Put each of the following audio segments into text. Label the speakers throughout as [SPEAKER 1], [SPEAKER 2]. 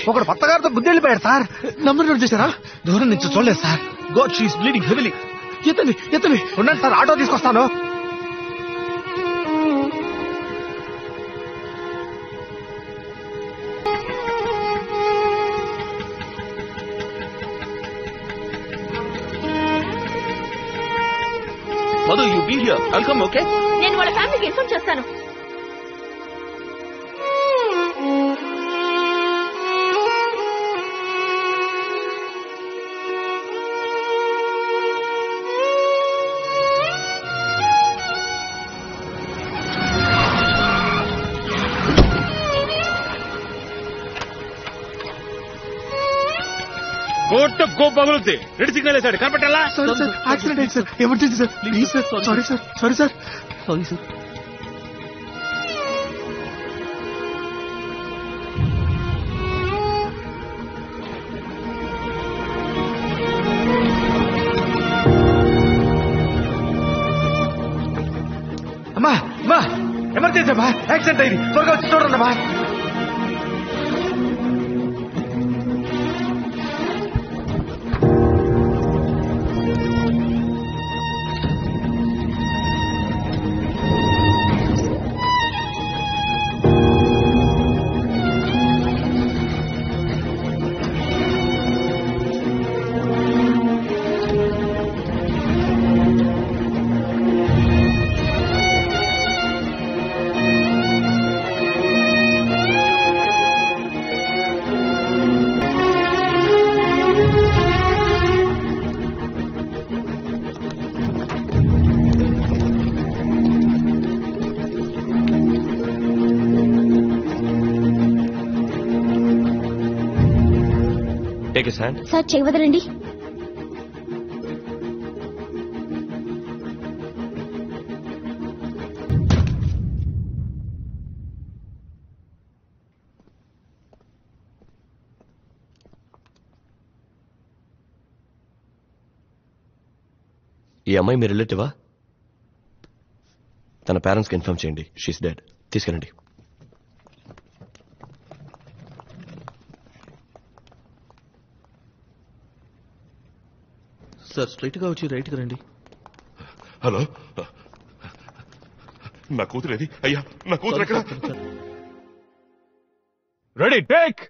[SPEAKER 1] ఒకడు పత్తగారితో బుద్ధి వెళ్ళిపోయాడు సార్.
[SPEAKER 2] నంబర్ నోట్ చేశారా?
[SPEAKER 1] దూరం నుంచి చూడలేదు sir. God she's bleeding heavily.
[SPEAKER 2] ఎత్తండి.
[SPEAKER 1] ఉండండి సార్, ఆటో తీసుకొస్తాను.
[SPEAKER 3] Mother, you be here. I'll come, okay?
[SPEAKER 4] నేను వాళ్ళ ఫ్యామిలీకి ఇన్ఫార్మ్ చేస్తాను.
[SPEAKER 5] కోర్టు గో పగులుద్ది. రెడ్ సిగ్నల్ వేసాడు, కనపట్టాలా?
[SPEAKER 2] యాక్సిడెంట్ అయింది sir, emergency sir, please sir. Sorry sir.
[SPEAKER 1] అమ్మా ఎమర్జెన్సీ అమ్మా, యాక్సిడెంట్ అయింది, త్వరగా వచ్చి చూడండి అమ్మా.
[SPEAKER 3] Take his hand.
[SPEAKER 4] సార్ చెయ్యి వదలండి.
[SPEAKER 3] ఈ అమ్మాయి మీ రిలేటివా? తన పేరెంట్స్కి ఇన్ఫార్మ్ చేయండి. She's dead. తీసుకెళ్ళండి.
[SPEAKER 2] సార్ స్ట్రైట్ గా వచ్చి రైట్ గా రండి.
[SPEAKER 6] హలో, నా కూతురు ఏది? అయ్యా, నా కూతురు ఎక్కడ?
[SPEAKER 5] Ready, take.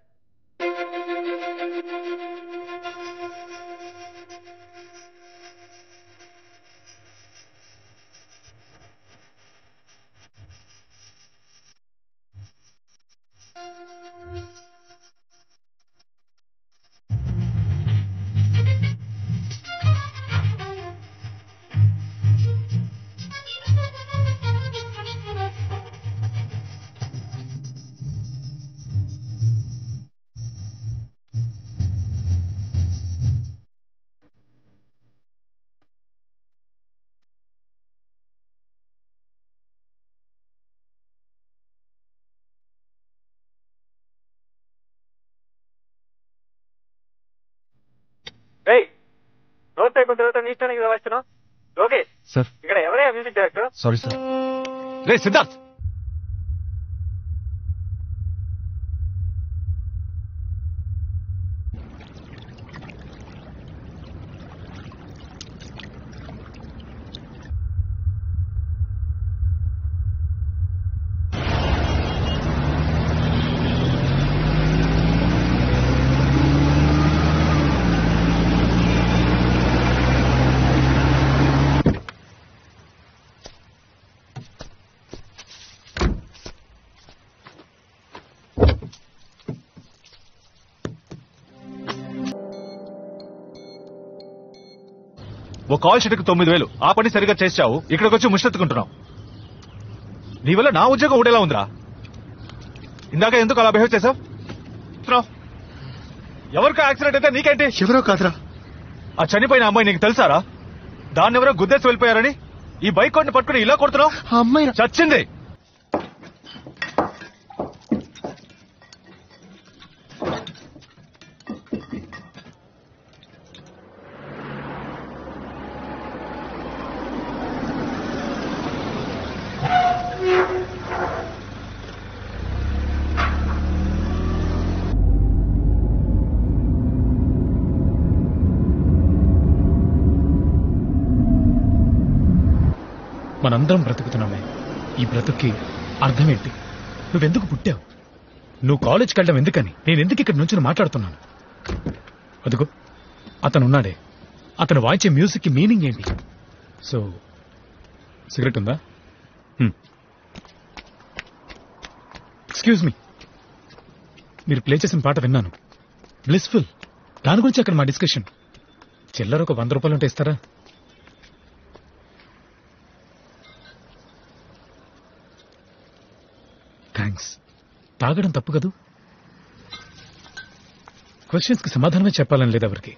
[SPEAKER 5] నోట్ అయిపోయిన తర్వాత నీ ఇష్టానికి వ్యవస్థను. Okay
[SPEAKER 2] sir.
[SPEAKER 5] ఇక్కడ ఎవరైనా మ్యూజిక్ డైరెక్టర్?
[SPEAKER 2] Sorry sir.
[SPEAKER 5] రే సిద్ధార్థ్, ఓ కాల్ షీట్కి 9,000. ఆ పని సరిగా చేసావు, ఇక్కడికి వచ్చి ముష్టెత్తుకుంటున్నావు. నీ వల్ల నా ఉద్యోగం ఊడేలా ఉందిరా. ఇందాక ఎందుకు అలా బిహేవ్ చేసావు? ఎవరికో యాక్సిడెంట్ అయితే నీకేంటి?
[SPEAKER 2] ఎవరో కాదురా.
[SPEAKER 5] ఆ చనిపోయిన అమ్మాయి నీకు తెలుసారా? దాన్ని ఎవరో గుద్దేసి వెళ్ళిపోయారని ఈ బైక్ కొట్టి పట్టుకుని ఇలా కొడుతున్నావు.
[SPEAKER 2] ఆ అమ్మాయి
[SPEAKER 5] చచ్చింది.
[SPEAKER 2] మనందరం బ్రతుకుతున్నామే. ఈ బ్రతుక్కి అర్థం ఏంటి? నువ్వెందుకు పుట్టావు? నువ్వు కాలేజ్కి వెళ్ళడం ఎందుకని నేను ఎందుకు ఇక్కడ నుంచి మాట్లాడుతున్నాను? అదిగో అతనున్నాడే, అతను వాయించే మ్యూజిక్ కి మీనింగ్ ఏంటి? సో సిగరెట్ ఉందా? ఎక్స్క్యూజ్ మీ, మీరు ప్లే చేసిన పాట విన్నాను, బ్లిస్ఫుల్. దాని గురించి అక్కడ మా డిస్కషన్. చిల్లర ఒక 100 రూపాయలు ఉంటే ఇస్తారా? థ్యాంక్స్. తాగడం తప్పు కదూ? క్వశ్చన్స్ కి సమాధానమే చెప్పాలని లేదు ఎవరికి.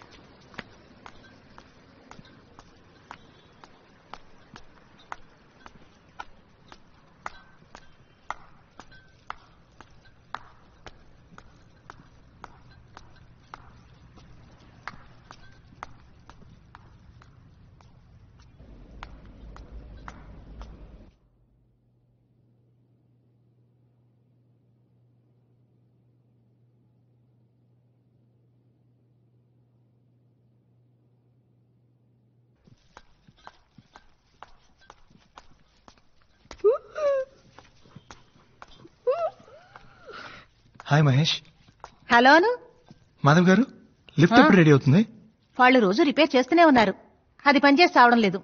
[SPEAKER 2] హాయ్ మహేష్.
[SPEAKER 7] హలోను.
[SPEAKER 2] మాధవ్ గారు, లిఫ్ట్ ఎప్పుడు రెడీ అవుతుంది?
[SPEAKER 7] వాళ్ళు రోజు రిపేర్ చేస్తూనే ఉన్నారు, అది పనిచేసి రావడం లేదు.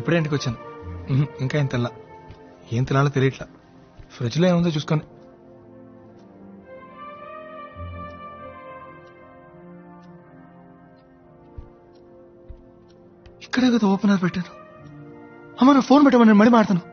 [SPEAKER 2] ఇప్పుడే ఇంటికి వచ్చాను. ఇంకా ఏం తెల్లా. ఏం తినాలో తెలియట్లా. ఫ్రిడ్జ్ లో ఏముందో చూసుకొని. ఇక్కడే కదా ఓపెనర్ పెట్టాను. అమ్మ నా ఫోన్ పెట్టమని నేను మడి మాడతాను.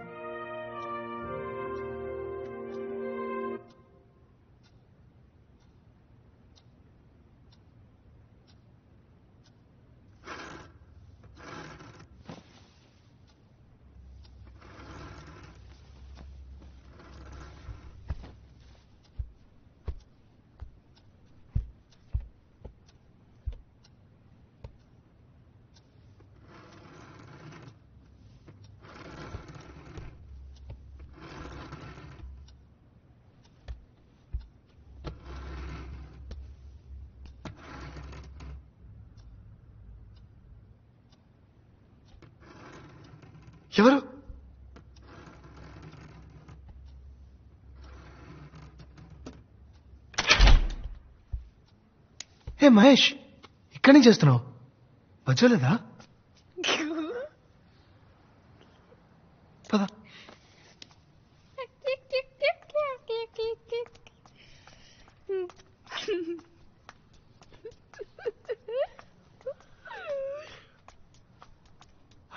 [SPEAKER 2] ఎవరు? ఏ మహేష్, ఇక్కడి నుంచి చేస్తున్నావు? వచ్చలేదా? పద.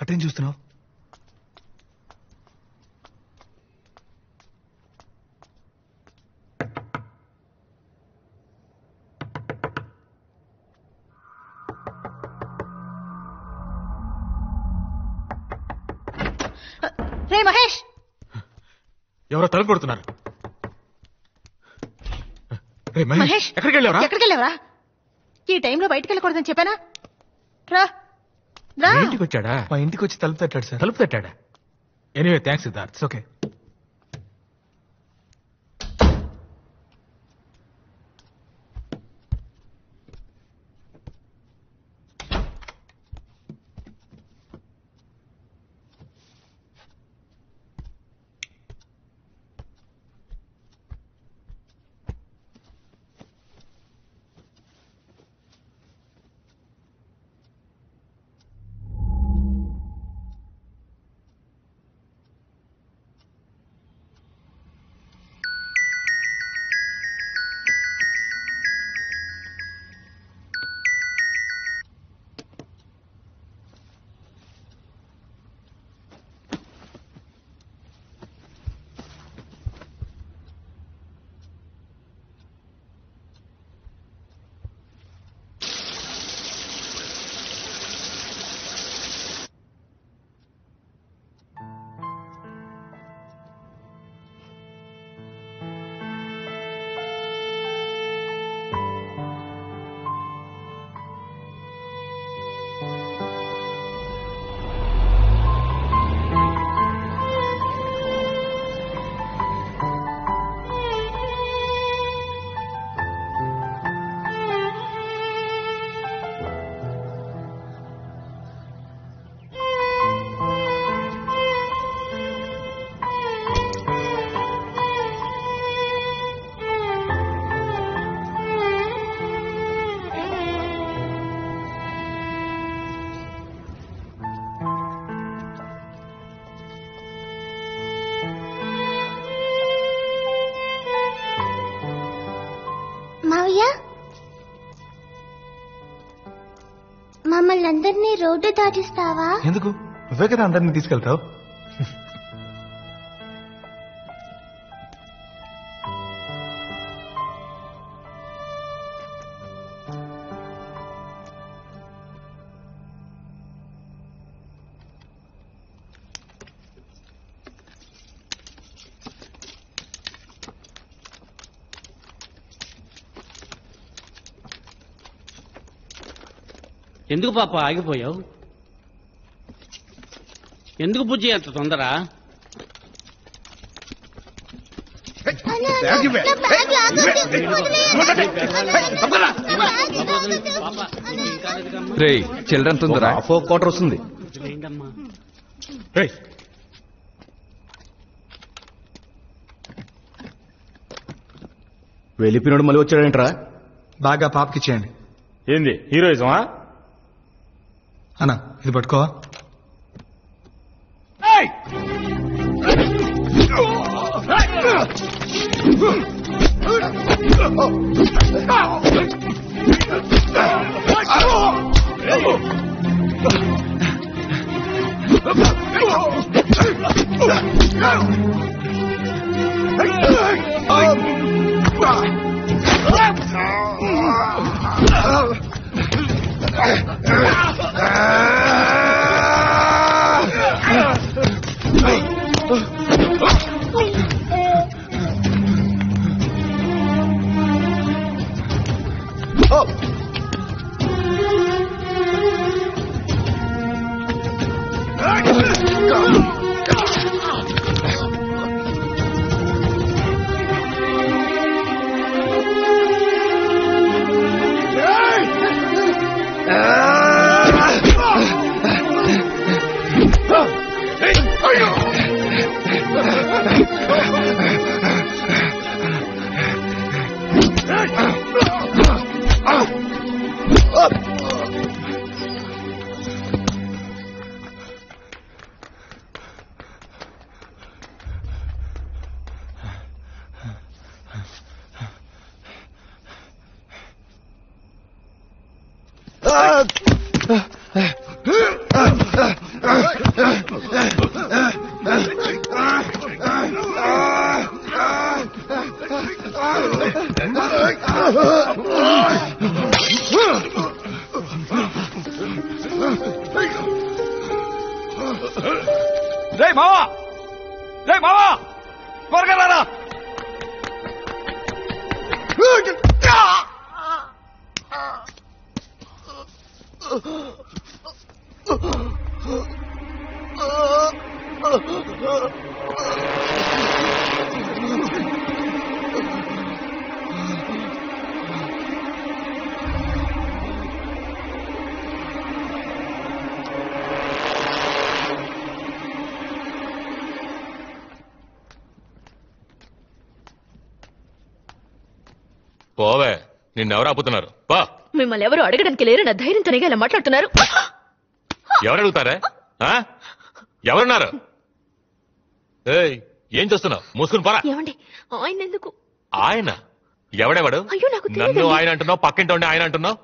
[SPEAKER 2] అటేం చూస్తున్నావు?
[SPEAKER 7] రే మహేష్,
[SPEAKER 5] ఎవరో తలుపు కొడుతున్నారు. రే మహేష్, ఎక్కడికి వెళ్ళావరా?
[SPEAKER 7] ఎక్కడికి వెళ్ళావరా? ఈ టైంలో బయటికి వెళ్ళకూడదని చెప్పానా? రా రా.
[SPEAKER 2] ఇంటికి వచ్చాడా?
[SPEAKER 1] మా ఇంటికి వచ్చి తలుపు తట్టాడు సార్.
[SPEAKER 2] తలుపు తట్టాడా?
[SPEAKER 1] Anyway thanks Siddharth. ఓకే.
[SPEAKER 4] మావయ్య, మమ్మల్ని అందరినీ రోడ్డు దాటిస్తావా?
[SPEAKER 1] ఎందుకు? నువ్వే కదా అందరినీ తీసుకెళ్తావు.
[SPEAKER 8] ఎందుకు పాప ఆగిపోయావు? ఎందుకు బుజ్జి అంత తొందర?
[SPEAKER 9] చిల్డ్రన్ తొందర 4 quarter వస్తుంది.
[SPEAKER 3] వెళ్ళిపోయినోడు మళ్ళీ వచ్చాడంటరా?
[SPEAKER 1] బాగా పాపకి ఇచ్చేయండి.
[SPEAKER 2] ఏంది హీరోయిజమా?
[SPEAKER 1] అన్నా ఇది పట్టుకో.
[SPEAKER 5] రే మావా, రే మావా, త్వరగా రారా.
[SPEAKER 6] పోవే, నిన్నెవరు ఆపుతున్నారు? పా.
[SPEAKER 10] మిమ్మల్ని ఎవరు అడగడానికి లేరు, నా ధైర్యంతోనే ఇలా మాట్లాడుతున్నారు.
[SPEAKER 6] ఎవరు అడుగుతారా? ఎవరున్నారు? ఏయ్, ఏం చేస్తున్నావు? మూసుకుని పోరా.
[SPEAKER 10] ఏమండి, ఆయన ఎందుకు?
[SPEAKER 6] ఆయన ఎవడెవడు?
[SPEAKER 10] అయ్యో, నాకు తెలియదండి.
[SPEAKER 6] నన్ను ఆయన అంటున్నావు, పక్కింటి ఆయన అంటున్నావు.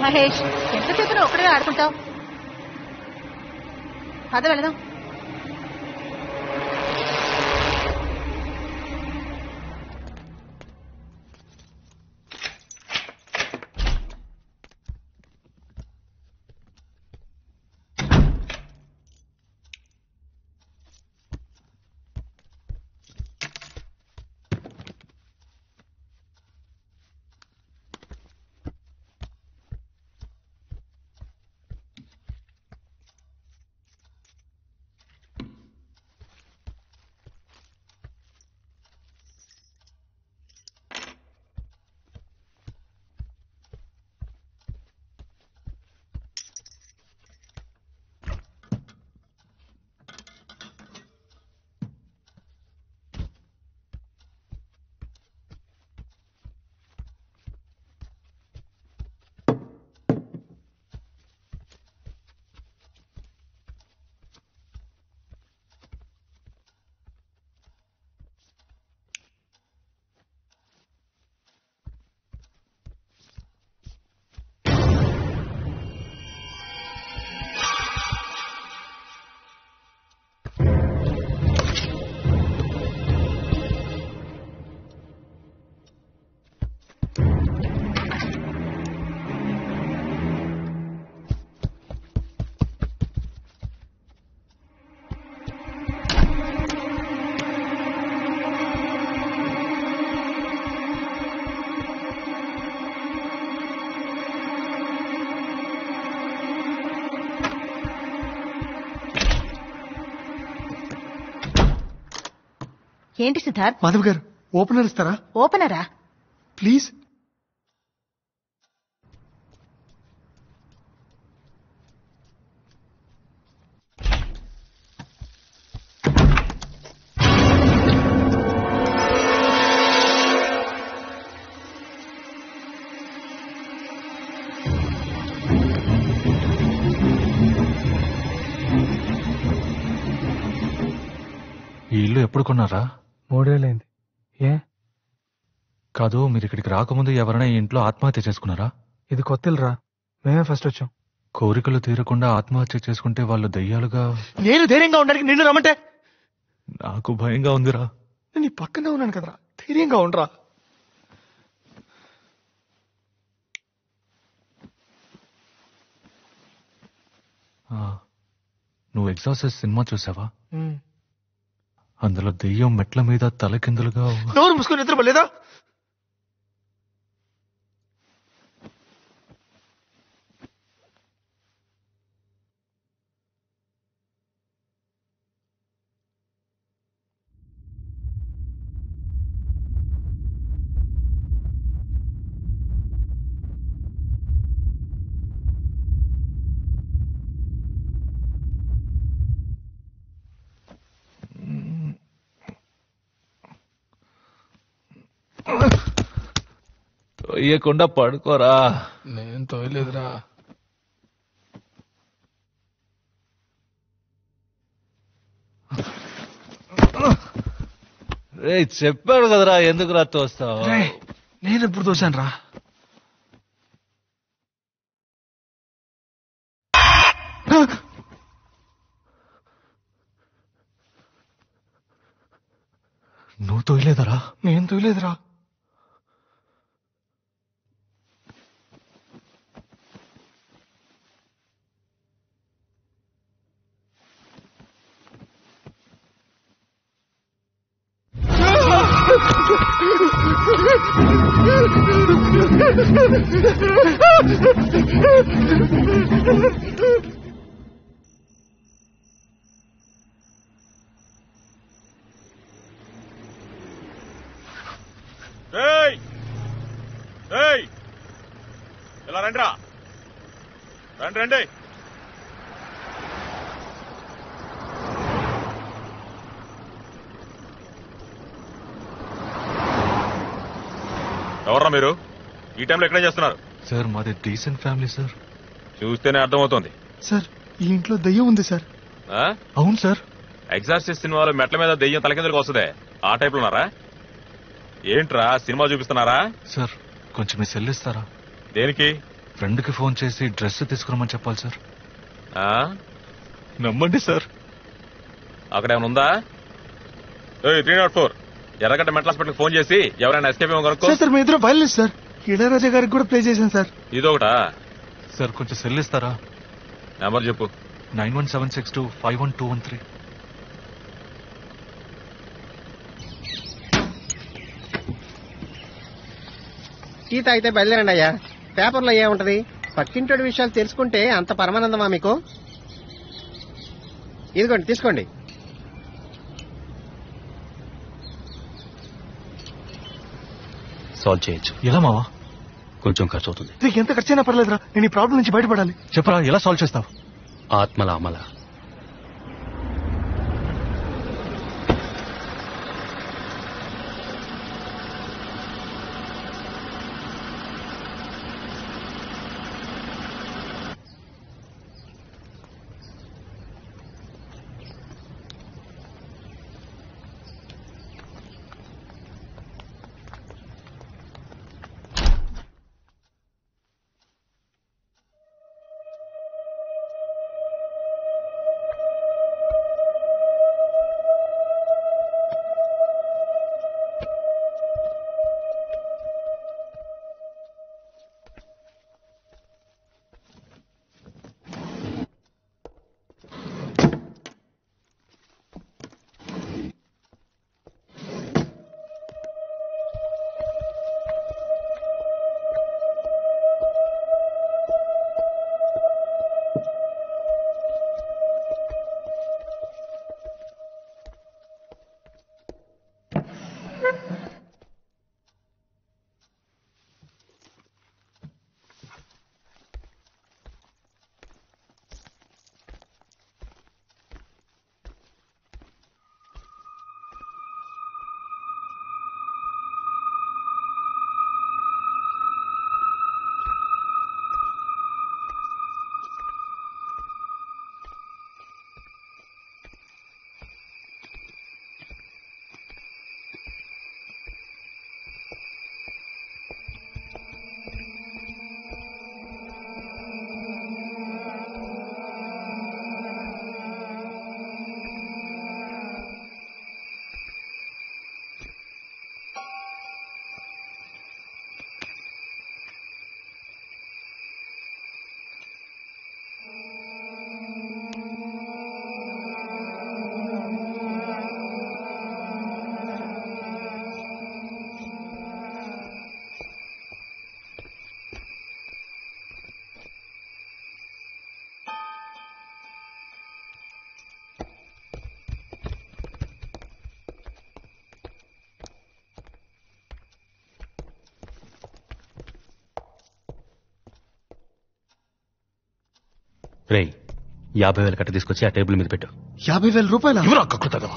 [SPEAKER 7] మహేష్, ఎంతసేపు నువ్వు ఒక్కడే ఆడుకుంటావు? పద వెళదాం. ఏంటి సిద్ధార్థ్?
[SPEAKER 1] మాధవ్ గారు, ఓపెనర్ ఇస్తారా?
[SPEAKER 7] ఓపెనరా?
[SPEAKER 1] ప్లీజ్.
[SPEAKER 5] ఈ ఇల్లు ఎప్పుడు కొన్నారా?
[SPEAKER 1] 3 ఏళ్ళైంది. ఏ?
[SPEAKER 5] కాదు, మీరు ఇక్కడికి రాకముందు ఎవరైనా ఈ ఇంట్లో ఆత్మహత్య చేసుకున్నారా?
[SPEAKER 1] ఇది కొత్త ఇల్లురా, మేమే ఫస్ట్ వచ్చాం.
[SPEAKER 5] కోరికలు తీరకుండా ఆత్మహత్య చేసుకుంటే వాళ్ళు దయ్యాలుగా...
[SPEAKER 1] నేను ధైర్యంగా ఉండడానికి నిన్ను రమ్మంటే?
[SPEAKER 5] నాకు భయంగా ఉందిరా.
[SPEAKER 1] నేను నీ పక్కనే ఉన్నాను కదరా, ధైర్యంగా ఉండరా.
[SPEAKER 5] నువ్వు ఎగ్జార్సిస్ట్ సినిమా చూసావా? అందులో దెయ్యం మెట్ల మీద తలకిందులుగా...
[SPEAKER 1] నోరు మూసుకొని నిద్రపోలేదా?
[SPEAKER 5] తొయ్యకుండా పడుకోరా.
[SPEAKER 1] నేను తోయలేదురా.
[SPEAKER 5] రే, చెప్పాడు కదరా, ఎందుకురా తోస్తావు?
[SPEAKER 1] నేను ఎప్పుడు తోసాను రా?
[SPEAKER 5] నువ్వు తోయలేదరా?
[SPEAKER 1] నేను తోయలేదురా.
[SPEAKER 6] ఇలా రండి రా, రండి రండి. ఎవర్రా మీరు? ఈ టైంలో ఎక్కడ చేస్తున్నారు?
[SPEAKER 5] సార్ మాది డీసెంట్ ఫ్యామిలీ సార్.
[SPEAKER 6] చూస్తేనే అర్థమవుతోంది.
[SPEAKER 1] సార్ ఈ ఇంట్లో దయ్యం ఉంది సార్.
[SPEAKER 5] అవును సార్.
[SPEAKER 6] ఎగ్జార్సిస్ట్ సినిమాలో మెట్ల మీద దెయ్యం తలకిందులకు వస్తుందే, ఆ టైప్ లో ఉన్నారా? ఏంట్రా సినిమా చూపిస్తున్నారా?
[SPEAKER 5] సార్ కొంచెం మీ సెల్ ఇస్తారా?
[SPEAKER 6] దేనికి?
[SPEAKER 5] ఫ్రెండ్ కి ఫోన్ చేసి డ్రెస్ తీసుకురమ్మని చెప్పాలి సార్.
[SPEAKER 6] ఆ?
[SPEAKER 5] నమ్మండి సార్.
[SPEAKER 6] అక్కడ ఏమైనా ఉందా? 304 ఎర్రగడ్డ మెంటల్ హాస్పిటల్ ఫోన్ చేసి ఎవరైనా ఎస్కేప్ ఏమో కనుక్కో.
[SPEAKER 1] సార్ మీ ఇద్దరు వైలెన్స్ సార్. ఇళయరాజా గారికి కూడా ప్లే చేశాను సార్.
[SPEAKER 6] ఇదొకటా?
[SPEAKER 5] సార్ కొంచెం సెల్ ఇస్తారా?
[SPEAKER 6] నెంబర్ చెప్పు.
[SPEAKER 5] 9176251213.
[SPEAKER 11] టీ తాగితే బయలుదేరండి అయ్యా. పేపర్లో ఏముంటది? పక్కింటి విషయాలు తెలుసుకుంటే అంత పరమానందమా మీకు? ఇదిగోండి తీసుకోండి.
[SPEAKER 3] సాల్వ్ చేయొచ్చు.
[SPEAKER 5] ఎలా మావా?
[SPEAKER 3] కొంచెం ఖర్చు అవుతుంది.
[SPEAKER 1] నీకు ఎంత ఖర్చైనా పర్లేదురా, నేను ఈ ప్రాబ్లం నుంచి బయటపడాలి.
[SPEAKER 5] చెప్పరా, ఎలా సాల్వ్ చేస్తావు?
[SPEAKER 3] ఆత్మల అమల. రే, 50,000 కట్ట తీసుకొచ్చి ఆ టేబుల్ మీద పెట్టు.
[SPEAKER 1] 50,000 రూపాయలు?
[SPEAKER 2] ఎవరా కక్కుతుందా?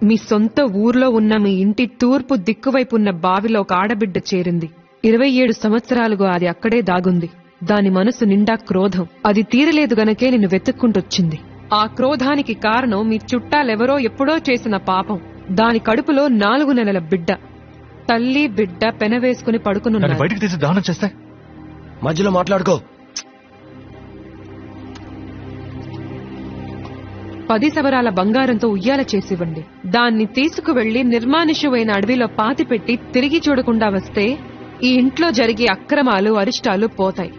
[SPEAKER 12] మీ సొంత ఊర్లో ఉన్న మీ ఇంటి తూర్పు దిక్కువైపు ఉన్న బావిలో ఒక ఆడబిడ్డ చేరింది. 27 సంవత్సరాలుగా అది అక్కడే దాగుంది. దాని మనసు నిండా క్రోధం. అది తీరలేదు గనకే నిన్ను వెతుక్కుంటొచ్చింది. ఆ క్రోధానికి కారణం మీ చుట్టాలెవరో ఎప్పుడో చేసిన పాపం. దాని కడుపులో 4 నెలల బిడ్డ. తల్లి బిడ్డ పెనవేసుకుని పడుకునున్నారు.
[SPEAKER 5] బయటికి తీసి దానం చేస్తే
[SPEAKER 9] మధ్యలో మాట్లాడుకో.
[SPEAKER 12] 10 సవరాల బంగారంతో ఉయ్యాల చేసివ్వండి. దాన్ని తీసుకువెళ్లి నిర్మానుష్యమైన అడవిలో పాతిపెట్టి తిరిగి చూడకుండా వస్తే ఈ ఇంట్లో జరిగే అక్రమాలు అరిష్టాలు పోతాయి.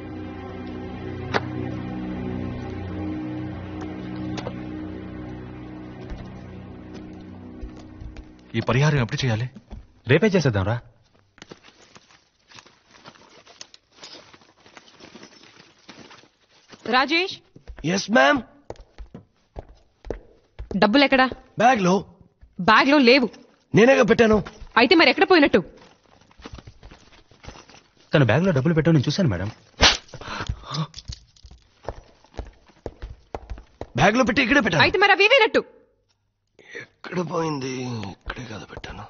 [SPEAKER 5] ఈ పరిహారం ఎప్పుడు చేయాలి?
[SPEAKER 3] రేపే చేసేద్దాం రా.
[SPEAKER 12] రాజేష్.
[SPEAKER 9] Yes ma'am.
[SPEAKER 12] డబ్బులెక్కడా?
[SPEAKER 9] బ్యాగ్ లో.
[SPEAKER 12] బ్యాగ్ లో లేవు.
[SPEAKER 9] నేనేగా పెట్టాను.
[SPEAKER 12] అయితే మరి ఎక్కడ పోయినట్టు?
[SPEAKER 3] తన బ్యాగ్ లో డబ్బులు పెట్టావు, నేను చూశాను మేడం.
[SPEAKER 9] బ్యాగ్ లో పెట్టి ఇక్కడే పెట్టాను.
[SPEAKER 12] అయితే మరి అవి వేనట్టు?
[SPEAKER 9] ఎక్కడ పోయింది? ఇక్కడే కదా పెట్టాను.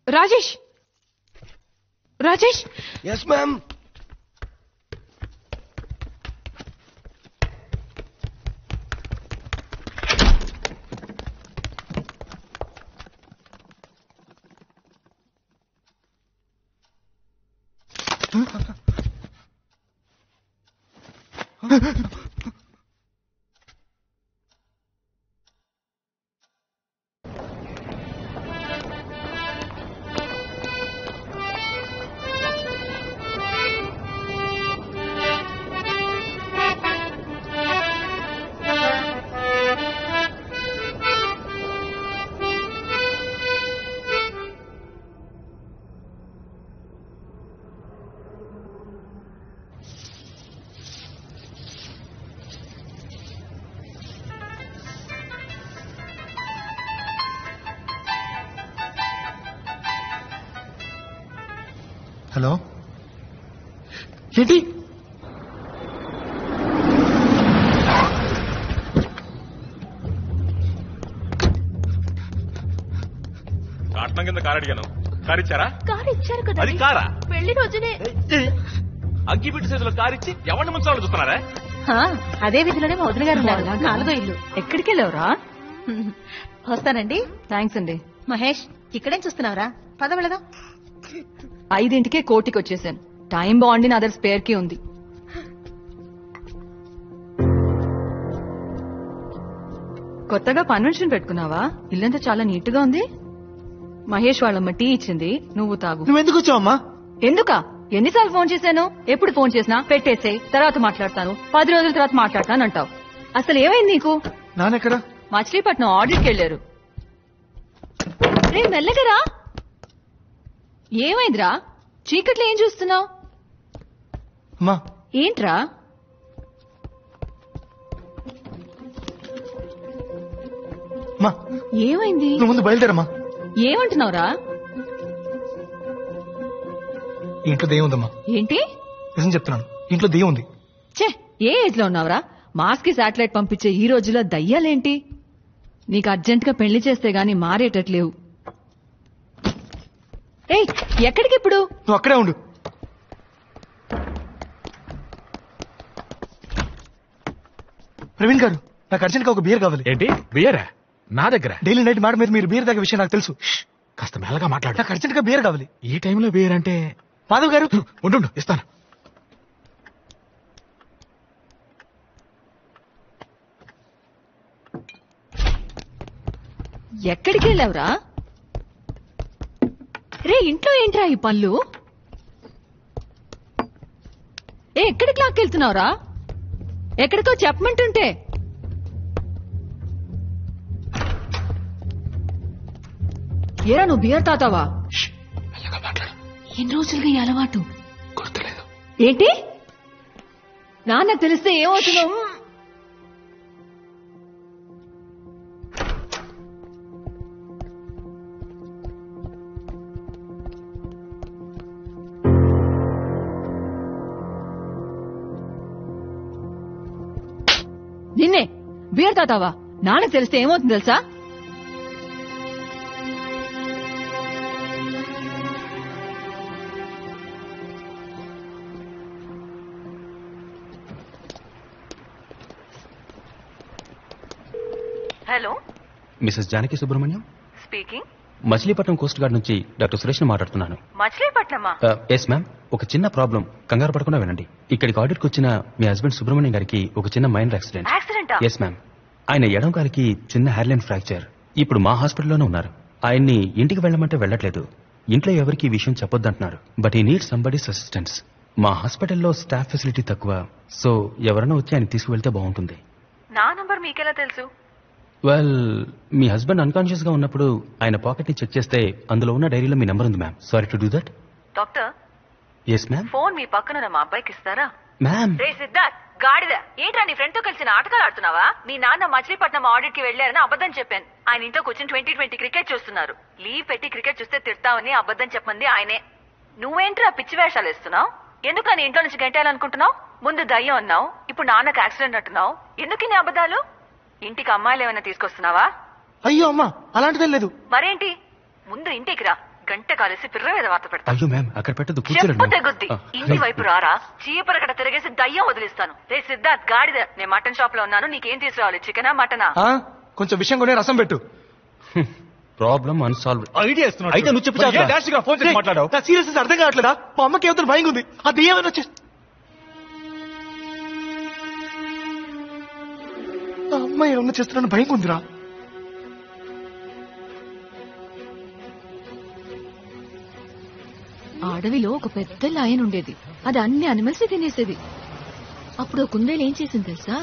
[SPEAKER 12] Rajesh. Rajesh.
[SPEAKER 9] Yes ma'am.
[SPEAKER 1] Hello, ఏంటి?
[SPEAKER 6] కాటనం కింద కారు అడిగాను, కారు ఇచ్చారా?
[SPEAKER 10] కారు ఇచ్చారు కదా.
[SPEAKER 6] అది కారా?
[SPEAKER 10] పెళ్లి రోజునే
[SPEAKER 6] అగ్గిపెట్టి చేతిలో కారు ఇచ్చి ఎవరిని ముంచాలని చూస్తున్నారా?
[SPEAKER 7] అదే వీధిలోనే మా వదిన గారు ఉన్నారు. 4వ ఇల్లు. ఎక్కడికి వెళ్ళావురా? వస్తానండి. థ్యాంక్స్ అండి. మహేష్, ఇక్కడేం చూస్తున్నావురా? పద వెళదాం.
[SPEAKER 13] 5ంటికే కోర్టుకి వచ్చేసాను. టైం బాగుండి నా దగ్గర స్పేర్ కి ఉంది. కొత్తగా కన్వెన్షన్ పెట్టుకున్నావా? ఇల్లంతా చాలా నీట్ గా ఉంది. మహేష్ వాళ్ళమ్మ టీ ఇచ్చింది, నువ్వు తాగు.
[SPEAKER 1] నువ్వెందుకు వచ్చావమ్మా?
[SPEAKER 13] ఎందుకా? ఎన్నిసార్లు ఫోన్ చేశాను? ఎప్పుడు ఫోన్ చేసినా పెట్టేసేయ్, తర్వాత మాట్లాడతాను, 10 రోజుల తర్వాత మాట్లాడతాను అంటావు. అసలు ఏమైంది నీకు?
[SPEAKER 1] నాన్నెక్కడా?
[SPEAKER 13] మచిలీపట్నం ఆడిట్కి వెళ్ళారు. రే మెల్లగరా. ఏమైందిరా? చీకట్లో ఏం చూస్తున్నావు?
[SPEAKER 1] అమ్మా
[SPEAKER 13] ఏంట్రా?
[SPEAKER 1] అమ్మా
[SPEAKER 13] ఏమైంది?
[SPEAKER 1] నువ్వు ముందు బయలుదేరమ్మా.
[SPEAKER 13] ఏమంటున్నావురా?
[SPEAKER 1] ఇంట్లో దెయ్యం ఉందమ్మా.
[SPEAKER 13] ఏంటి?
[SPEAKER 1] నిజం చెప్తున్నాను, ఇంట్లో దెయ్యం ఉంది.
[SPEAKER 13] ఛే, ఏ ఏజ్ లో ఉన్నావురా? మాస్ కి శాటిలైట్ పంపించే ఈ రోజుల్లో దయ్యాలేంటి? నీకు అర్జెంట్ గా పెళ్లి చేస్తే గాని మారేటట్లేవు. ఏయ్, ఎక్కడికి ఇప్పుడు?
[SPEAKER 1] నువ్వు అక్కడే ఉండు. ప్రవీణ్ గారు, నాకు అర్జెంట్ గా ఒక బియర్ కావాలి.
[SPEAKER 2] ఏంటి బియరా? నా దగ్గర
[SPEAKER 1] డైలీ నైట్ మాట మీద మీరు బియర్ తాగే విషయం నాకు తెలుసు.
[SPEAKER 2] కాస్త మెల్లగా మాట్లాడు.
[SPEAKER 1] నాకు అర్జెంట్ గా బియర్ కావాలి.
[SPEAKER 2] ఈ టైంలో బియర్ అంటే?
[SPEAKER 1] మాధవ్ గారు
[SPEAKER 2] ఉండు, ఇస్తాను.
[SPEAKER 13] ఎక్కడికి వెళ్ళావురా? రే, ఇంట్లో ఏంట్రా ఈ పళ్ళు? ఎక్కడికి లాక్కెళ్తున్నావురా? ఎక్కడికో చెప్పమంటుంటే. ఏరా, నువ్వు బియర్ తాతావా? ఎన్ని రోజులుగా ఈ అలవాటు?
[SPEAKER 1] గుర్తులేదు.
[SPEAKER 13] ఏంటి? నాన్నకు తెలిస్తే ఏమవుతుందో? నిన్నే బియర్ తాతావా? నాన్నకు తెలిస్తే ఏమవుతుంది తెలుసా? Hello,
[SPEAKER 3] Mrs Janaki Subrahmanyam
[SPEAKER 13] speaking.
[SPEAKER 3] Machilipatnam coast guard నుంచి డాక్టర్ సురేష్ మాట్లాడుతున్నాను.
[SPEAKER 13] మచిలీపట్నమా?
[SPEAKER 3] Yes ma'am. ఒక చిన్న ప్రాబ్లం, కంగారు పడకుండా వినండి. ఇక్కడికి ఆడిట్కి వచ్చిన మీ హస్బెండ్ సుబ్రహ్మణ్యం గారికి ఒక చిన్న మైనర్ యాక్సిడెంట్. Yes ma'am. ఆయన ఎడం కాలికి చిన్న హెయిర్లైన్ ఫ్రాక్చర్. ఇప్పుడు మా హాస్పిటల్లోనే ఉన్నారు. ఆయన్ని ఇంటికి వెళ్ళమంటే వెళ్ళట్లేదు. ఇంట్లో ఎవరికి ఈ విషయం చెప్పొద్దంటున్నారు. బట్ ఈ నీడ్ సంబడీస్ అసిస్టెన్స్. మా హాస్పిటల్లో స్టాఫ్ ఫెసిలిటీ తక్కువ, సో ఎవరైనా వచ్చి ఆయన తీసుకువెళ్తే బాగుంటుంది.
[SPEAKER 13] నా నంబర్ మీకెలా తెలుసు?
[SPEAKER 3] వెల్, మీ హస్బెండ్ అన్కాన్షియస్ గా ఉన్నప్పుడు ఆయన పాకెట్ ని చెక్ చేస్తే అందులో ఉన్న డైరీలో మీ నెంబర్ ఉంది ma'am. Sorry to do that.
[SPEAKER 13] Doctor,
[SPEAKER 3] yes ma'am.
[SPEAKER 13] Phone మీ పక్కన మా అబ్బాయికి ఇస్తారా?
[SPEAKER 3] మ్యామ్.
[SPEAKER 13] రే సిద్ధార్థ్, గాడిద, ఏంట్రా నీ ఫ్రెండ్ తో కలిసి నాటకాలు ఆడుతున్నావా? మీ నాన్న మచిలీపట్నం ఆడిట్ కి వెళ్లారని అబద్ధం చెప్పాను. ఆయన ఇంట్లో కూర్చొని 2020 క్రికెట్ చూస్తున్నారు. లీవ్ పెట్టి క్రికెట్ చూస్తే తిడతావని అబద్ధం చెప్పండి ఆయనే. నువ్వేంట్రా పిచ్చి వేషాలు వేస్తున్నావు? ఎందుకు నీ ఇంట్లో నుంచి గంటేయాలనుకుంటున్నావు? ముందు దయ్యం అన్నావు, ఇప్పుడు నాన్నకు యాక్సిడెంట్ అంటున్నావు. ఎందుకు నీ అబద్ధాలు? ఇంటికి అమ్మాయిలు ఏమైనా తీసుకొస్తున్నావా?
[SPEAKER 1] అయ్యో అమ్మా, అలాంటిదేం లేదు.
[SPEAKER 13] మరేంటి? ముందు ఇంటికి రా, గంట కాలేసి పిర్ర మీద వార్త పెడతా.
[SPEAKER 3] అయ్యో మ్యామ్, అక్కడ పెట్టదు,
[SPEAKER 13] చెప్పు
[SPEAKER 3] కూర్చోండి.
[SPEAKER 13] తెగుద్ది. ఇంటి వైపు రారా, చీపరకట తిరిగేసి దయ్యం వదిలిస్తాను. రే సిద్ధార్థ్, గాడిద, నేను మటన్ షాప్ లో ఉన్నాను. నీకేం తీసుకురావాలి, చికెనా మటనా?
[SPEAKER 1] కొంచెం విషయం కొనే రసం పెట్టు.
[SPEAKER 3] Problem unsolved.
[SPEAKER 5] ఐడియా ఇస్తున్నాడు. అయితే నువ్వు చెప్పు. ఫోన్ చేసి మాట్లాడావు.
[SPEAKER 1] సీరియస్ అర్థం కావట్లేదా? మా అమ్మకి ఏమైనా భయం ఉంది. అది ఏమైనా వచ్చేసి అమ్మాయి ఏమన్నా చేస్తున్నాను భయం ఉందిరా.
[SPEAKER 10] అడవిలో ఒక పెద్ద లయన్ ఉండేది. అది అన్ని అనిమల్స్ తినేసేది. అప్పుడు కుందేలు ఏం చేసింది తెలుసా?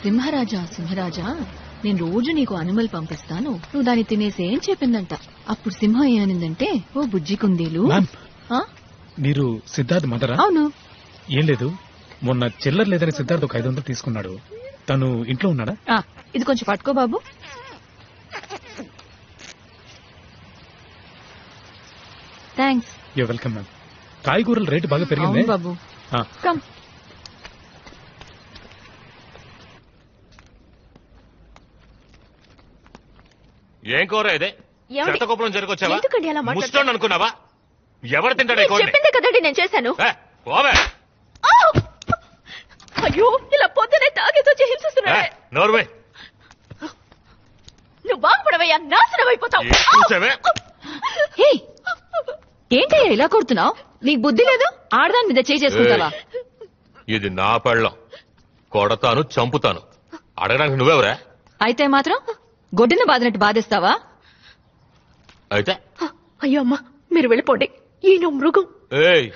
[SPEAKER 10] సింహరాజా, సింహరాజా, నేను రోజు నీకు అనిమల్ పంపిస్తాను, నువ్వు దాన్ని తినేసే అని చెప్పిందంట. అప్పుడు సింహం ఏమనిందంటే, ఓ బుజ్జి కుందేలు.
[SPEAKER 2] మీరు సిద్ధార్థ్ మదరా?
[SPEAKER 10] అవును.
[SPEAKER 2] ఏం లేదు, మొన్న చిల్లర లేదని సిద్ధార్థ్ ఒక 500 తీసుకున్నాడు. తను ఇంట్లో ఉన్నాడా?
[SPEAKER 10] ఇది కొంచెం పట్టుకో బాబు. థ్యాంక్స్.
[SPEAKER 2] You welcome ma'am. కాయగూరల రేటు బాగా పెరిగింది
[SPEAKER 10] బాబు. కమ్.
[SPEAKER 6] ఏం కూర ఇదే? చెత్తకుప్పలం జరిగొచ్చావా?
[SPEAKER 10] ఎందుకండి అలా మాట్లాడుతున్నారు?
[SPEAKER 6] ముస్టోన్ అనుకున్నావా? ఎవరు తింటాడే?
[SPEAKER 10] చెప్పిందే కదండి నేను చేశాను.
[SPEAKER 6] పోవే.
[SPEAKER 10] అయ్యో, ఇలా పొద్దునే తాగేతో హింసిస్తున్నాడే.
[SPEAKER 6] నోర్వే.
[SPEAKER 10] నువ్వు బాగుపడవయ్యా, నాశనం అయిపోతావు.
[SPEAKER 13] ఏంటయ్యా ఇలా కొడుతున్నావు? నీకు బుద్ధి లేదు? ఆడదాని మీద చేయి చేసుకుంటావా?
[SPEAKER 6] ఇది నా పెళ్ళం, కొడతాను, చంపుతాను. అడగడానికి నువ్వెవరా?
[SPEAKER 13] అయితే మాత్రం గొడ్డున బాదినట్టు బాధేస్తావా?
[SPEAKER 6] అయితే
[SPEAKER 10] అయ్యో అమ్మా, మీరు వెళ్ళిపోండి. ఈయన మృగం.
[SPEAKER 6] ఏయ్,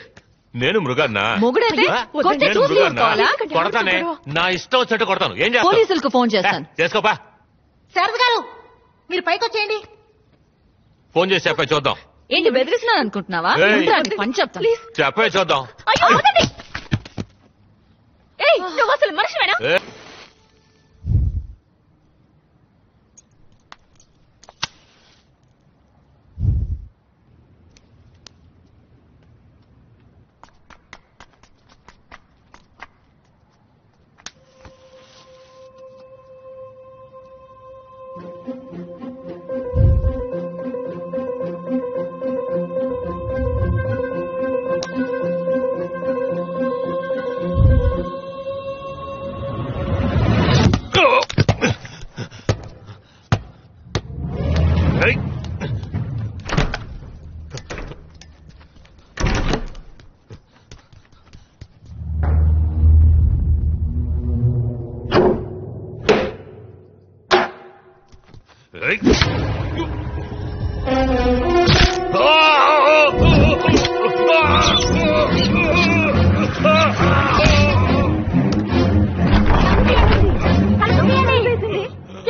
[SPEAKER 14] నేను మృగాన్నా
[SPEAKER 10] మొగుడైతే కొడితే
[SPEAKER 14] నేను
[SPEAKER 10] చూసి
[SPEAKER 14] మృగాన్నా
[SPEAKER 10] ఊరుకోవాలా?
[SPEAKER 14] కొడతానే నా ఇష్టం వచ్చేట్టు కొడతాను ఏం చేస్తావు
[SPEAKER 10] పోలీసులకు ఫోన్ చేస్తాను.
[SPEAKER 14] చేసుకోపా
[SPEAKER 7] శారద గారు మీరు పైకి వచ్చేయండి.
[SPEAKER 14] ఫోన్ చేసి చెప్పే చూద్దాం.
[SPEAKER 10] ఏంటి బెదిరిస్తున్నాను అనుకుంటున్నావా?
[SPEAKER 14] ఏయ్.
[SPEAKER 10] ఉండురా, నీ పని చెప్తాను.
[SPEAKER 14] చెప్పే చూద్దాం.
[SPEAKER 10] అయ్యో, వదలండి. ఏయ్, నువ్వు అసలు మనిషివేనా?
[SPEAKER 14] ఏ,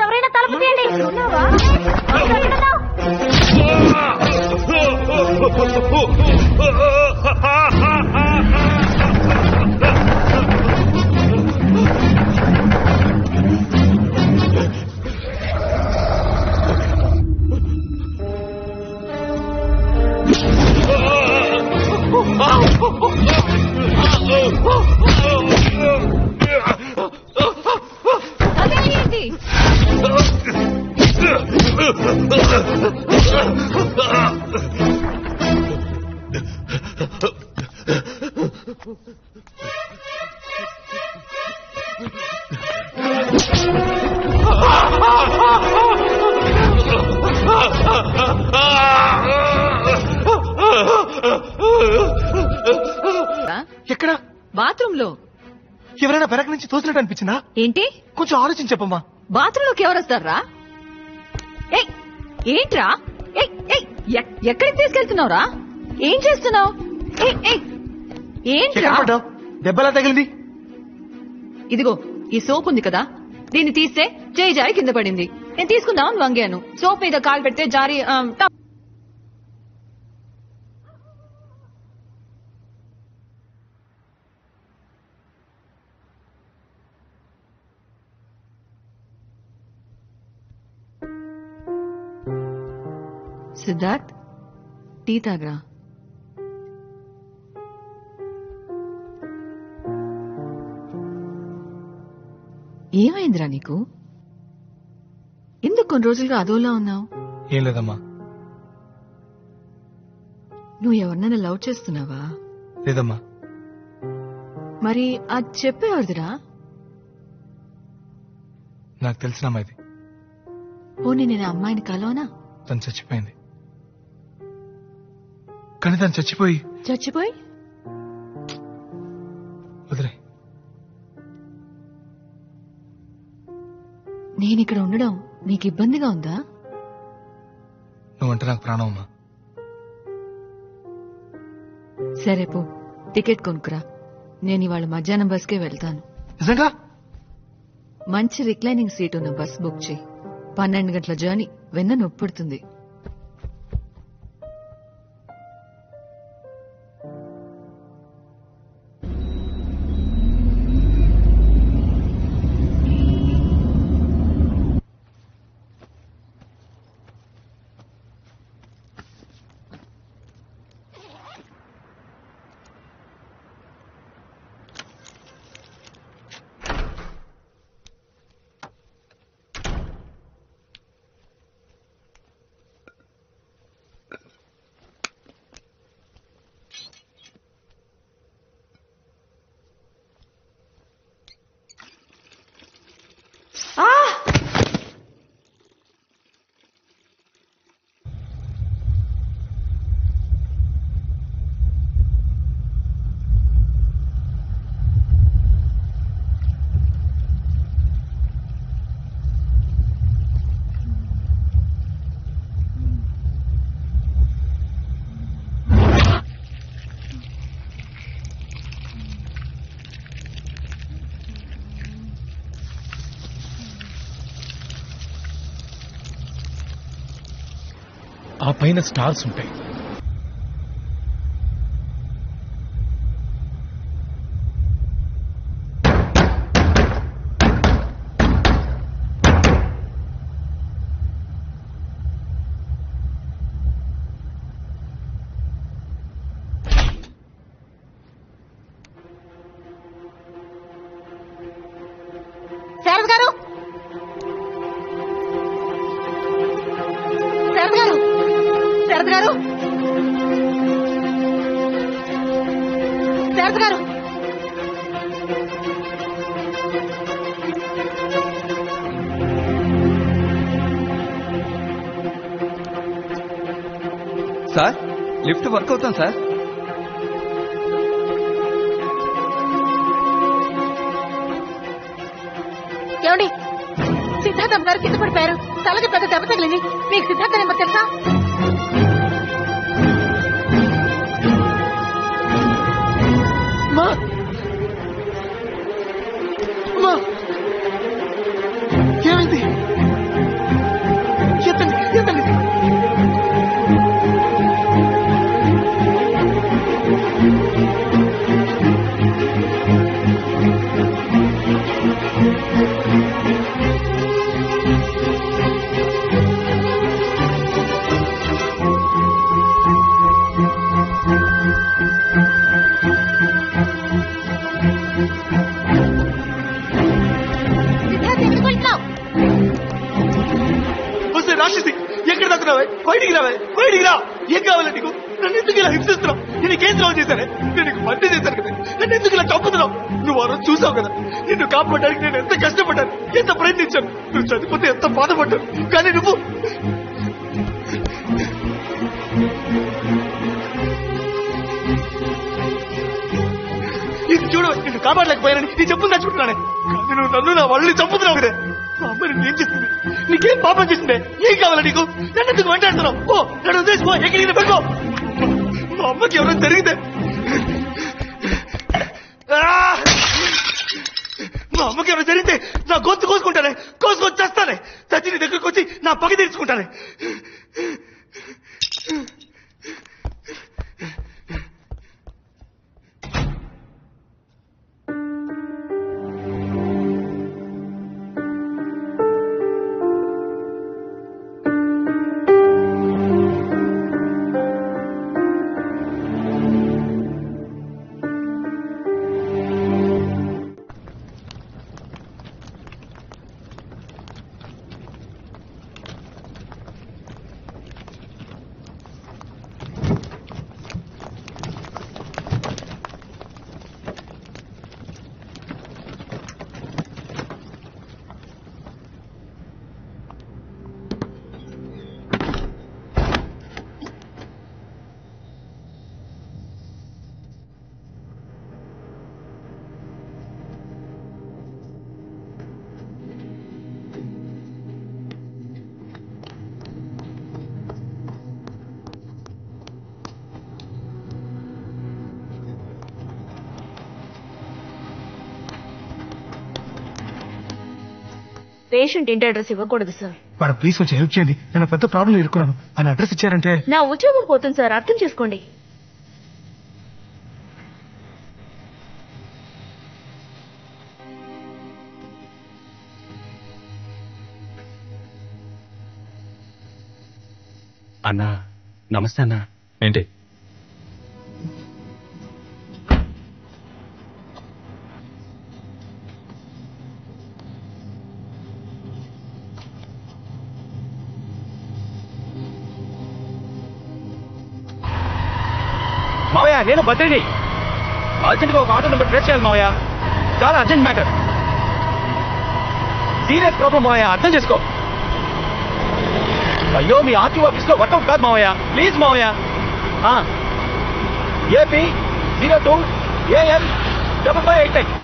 [SPEAKER 4] ఎవరైనా తలుపు తీయండి.
[SPEAKER 10] అదేంటి?
[SPEAKER 1] ఎక్కడ?
[SPEAKER 10] బాత్రూమ్ లో.
[SPEAKER 1] ఎవరైనా వెనక నుంచి తోసినట్టు అనిపించిందా?
[SPEAKER 10] ఏంటి?
[SPEAKER 1] కొంచెం ఆలోచించి చెప్పమ్మా.
[SPEAKER 10] బాత్రూమ్ లోకి ఎవరు వస్తారా? ఏయ్, ఏంట్రా? ఏయ్, ఏయ్, ఎక్కడికి తీసుకెళ్తున్నావురా? ఏం చేస్తున్నావు? ఏంట్రా?
[SPEAKER 1] దెబ్బలా తగిలింది.
[SPEAKER 10] ఇదిగో ఈ సోప్ ఉంది కదా, దీన్ని తీస్తే చేయి జారి కింద పడింది. నేను తీసుకుందామని వంగాను. సోప్ మీద కాలు పెడితే జారి సిద్ధార్థ్, టీ తాగరా. ఏమైందిరా నీకు? ఎందుకు కొన్ని రోజులుగా అదోలా ఉన్నావు?
[SPEAKER 1] ఏం లేదమ్మా.
[SPEAKER 10] నువ్వు ఎవరినైనా లవ్ చేస్తున్నావా?
[SPEAKER 1] లేదమ్మా.
[SPEAKER 10] మరి అది చెప్పేవాడిదిరా.
[SPEAKER 1] నాకు తెలిసిన అమ్మాయిది.
[SPEAKER 10] పోనీ నేను ఆ అమ్మాయిని కలవనా?
[SPEAKER 1] తను చచ్చిపోయింది. కానీ తను చచ్చిపోయి వదిలే.
[SPEAKER 10] నేనిక్కడ ఉండడం నీకు ఇబ్బందిగా ఉందా?
[SPEAKER 1] నువ్వంటే నాకు ప్రాణం అమ్మా.
[SPEAKER 10] సరే పో, టికెట్ కొనుక్కురా. నేను ఇవాళ మధ్యాహ్నం బస్కే వెళ్తాను.
[SPEAKER 1] నిజంగా?
[SPEAKER 10] మంచి రిక్లైనింగ్ సీట్ ఉన్న బస్ బుక్ చేయి. 12 గంటల జర్నీ, వెన్న నొప్పుడుతుంది.
[SPEAKER 2] ఆ పైన స్టార్స్ ఉంటాయి.
[SPEAKER 7] శారద గారు, శారద గారు, శారద గారు, శారద గారు.
[SPEAKER 15] సార్ లిఫ్ట్ వర్క్ అవుతాం సార్.
[SPEAKER 7] ఏమండి, సిద్ధార్థం గారు కింద పడిపోయారు. తలకి పెద్ద దెబ్బ తగిలింది. మీకు సిద్ధార్థ నెంబర్ తెలుసా?
[SPEAKER 9] ఏమైంది? ఎత్తండి ఎత్తండి. రాక్షసి ఎక్కడ దక్కున్నావే? బయటికి రావే, బయటికి రా. ఏం కావాలి నీకు? నన్ను ఎందుకు ఇలా హింసిస్తున్నావు? నేను నీకేం ద్రోహం చేశానే? నేను నీకు మధ్య చేశాను కదా, నన్ను ఎందుకు ఇలా చంపుతున్నావు? నువ్వు ఆ రోజు చూసావు కదా, నిన్ను కాపాడడానికి నేను ఎంత కష్టపడ్డాను, ఎంత ప్రయత్నించాను. నువ్వు చనిపోతే ఎంత బాధపడ్డాను. కానీ నువ్వు ఇది చూడు, నిన్ను కాపాడలేకపోయానని నీ చెప్పులు తెచ్చుకుంటున్నానే. కానీ నువ్వు నన్ను నా వాళ్ళని చంపుతున్నావు కదా. మా అమ్మని ఏం చేస్తుంది? నీకేం పాపం చేసిందే? ఏం కావాలా నీకు? నన్ను ఎందుకు వెంటాడుతున్నావు? ఓ నన్ను ఉద్దేశిపో, ఎక్కడికి పెట్టుకో. మా అమ్మకి ఎవరైనా జరిగితే, మా అమ్మకి ఎవరైనా జరిగితే నా గొంతు కోసుకుంటానే, కోసుకొని చేస్తానే. చచ్చి నీ దగ్గరకు వచ్చి నా పగ తీర్చుకుంటానే.
[SPEAKER 16] పేషెంట్ ఇంటి అడ్రస్ ఇవ్వకూడదు సార్.
[SPEAKER 1] మేడం ప్లీజ్ కొంచెం హెల్ప్ చేయండి. నేను పెద్ద ప్రాబ్లం ఇరుక్కున్నాను. ఆయన అడ్రస్ ఇచ్చారంటే
[SPEAKER 16] నా ఉద్యోగం పోతుంది సార్, అర్థం చేసుకోండి.
[SPEAKER 3] అన్నా నమస్తే అన్నా.
[SPEAKER 5] ఏంటి?
[SPEAKER 2] మావయ్య నేను బద్రీని అర్జెంట్గా ఒక ఆటో నెంబర్ ట్రేస్ చేయాలి మావయ్య. చాలా అర్జెంట్ మ్యాటర్, సీరియస్ ప్రాబ్లం మావయ్య, అర్థం చేసుకో. అయ్యో మీ ఆర్టీఓ ఆఫీస్ లో వర్కౌట్ కాదు మావయ్య, ప్లీజ్ మావయ్య. AP 02 AN 5589.